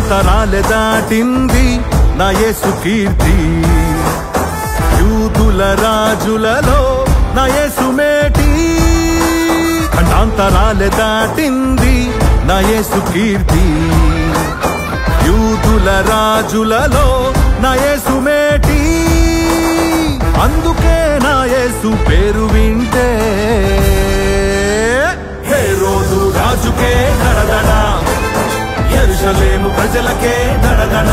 ఖండాంతరాలె దాటింది నా యేసు కీర్తి, యూదుల రాజులలో నా యేసు మేటి. ఖండాంతరాలె దాటింది నా యేసు కీర్తి, యూదుల రాజులలో నా యేసు మేటి. అందుకే నా యేసు పేరు వింటే హేరోదు రాజుకే దడదడ, యెరూషలేము ప్రజలకే దడదడ.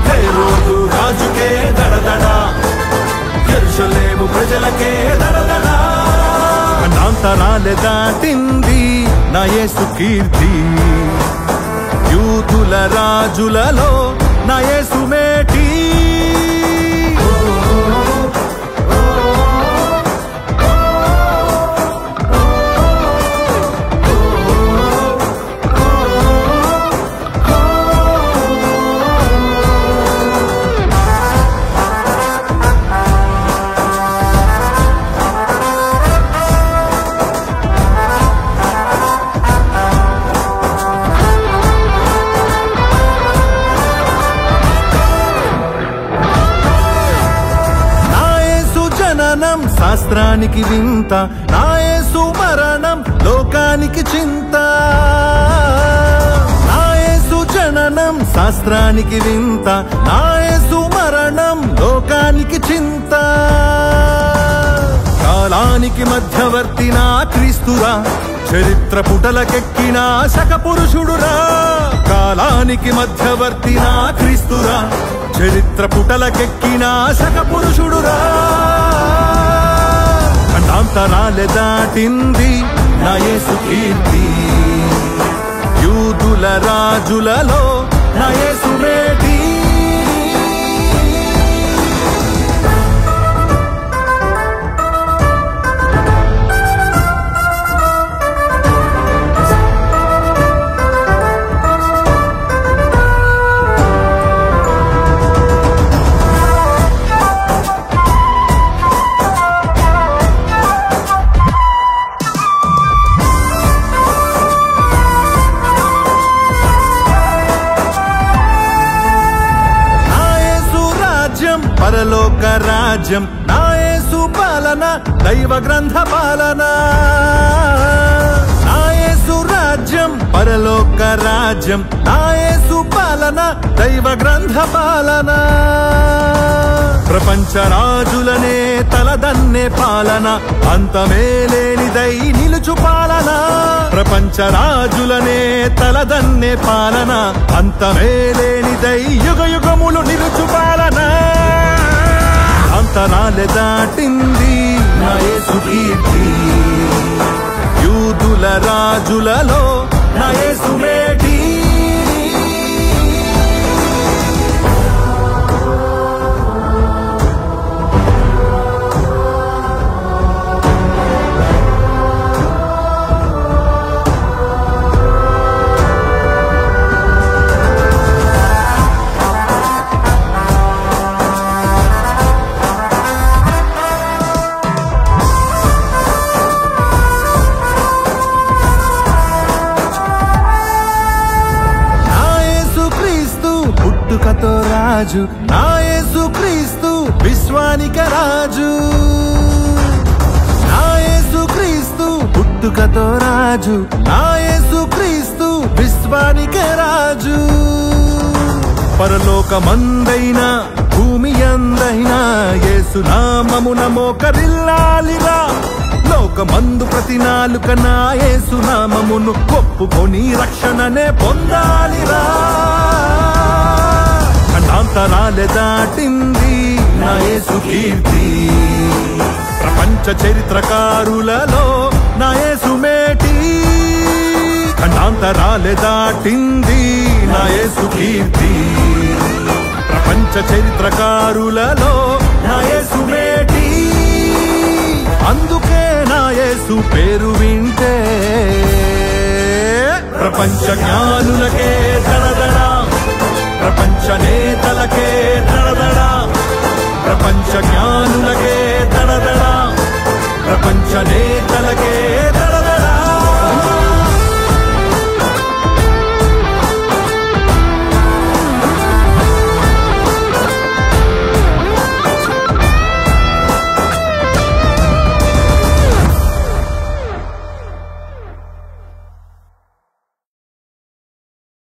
హేరోదు రాజుకే దడదడ, యెరూషలేము ప్రజలకే దడదడ. ఖండాంతరాలె దాటింది నా యేసు కీర్తి, యూదుల రాజులలో నా యేసు మేటి. శాస్త్రానికి వింత, నా యేసు మరణం లోకానికి చింత. నా యేసు జననం శాస్త్రానికి వింత, నా యేసు మరణం లోకానికి చింత. కాలానికి మధ్యవర్తి నా క్రీస్తురా, చరిత్ర పుటలకెక్కిన శక పురుషుడురా. కాలానికి మధ్యవర్తి నా క్రీస్తురా, చరిత్ర పుటలకెక్కిన శక పురుషుడురా. ఖండాంతరాలె దాటింది నా యేసు కీర్తి, యూదుల రాజులలో నా యేసు మేటి. పరలోక రాజ్యం నా యేసు పాలన, దైవ గ్రంథ పాలన. నా యేసు రాజ్యం పరలోక రాజ్యం, నా యేసు పాలన, దైవ గ్రంథ పాలన. ప్రపంచ రాజులనే తలదన్నే పాలన, అంతమేలేనిదై నిలుచు పాలన. ప్రపంచ రాజులనే తలదన్నే పాలన, అంతమేలేనిదై యుగ యుగములు నిలుచు పాలన. అంతరాలె దాటింది నా యేసు కీర్తి, యూదుల రాజులలో నా యేసు మేటి. పుట్టుకతో రాజు నా యేసు క్రీస్తు, విశ్వానిక రాజు. నా యేసు క్రీస్తు పుట్టుకతో రాజు, నా యేసు క్రీస్తు విశ్వానిక రాజు. పరలోకమందైనా భూమి అందైనా యేసు నామమున మోకరిల్లాలిరా. లోకమందు ప్రతి నాలుక నా యేసు నామమును ఒప్పుకొని రక్షణనే పొందాలిరా. ఖండాంతరాలె దాటింది నా యేసు కీర్తి, ప్రపంచ చరిత్రకారులలో నా యేసు మేటి. ఖండాంతరాలె దాటింది నా యేసు కీర్తి, ప్రపంచ చరిత్రకారులలో నా యేసు మేటి. అందుకే నా యేసు పేరు వింటే ప్రపంచ జ్ఞానులకే దడదడ, ప్రపంచ నేతలకే దడదడ. ప్రపంచ జ్ఞానులకే దడదడ, ప్రపంచ నేతలకే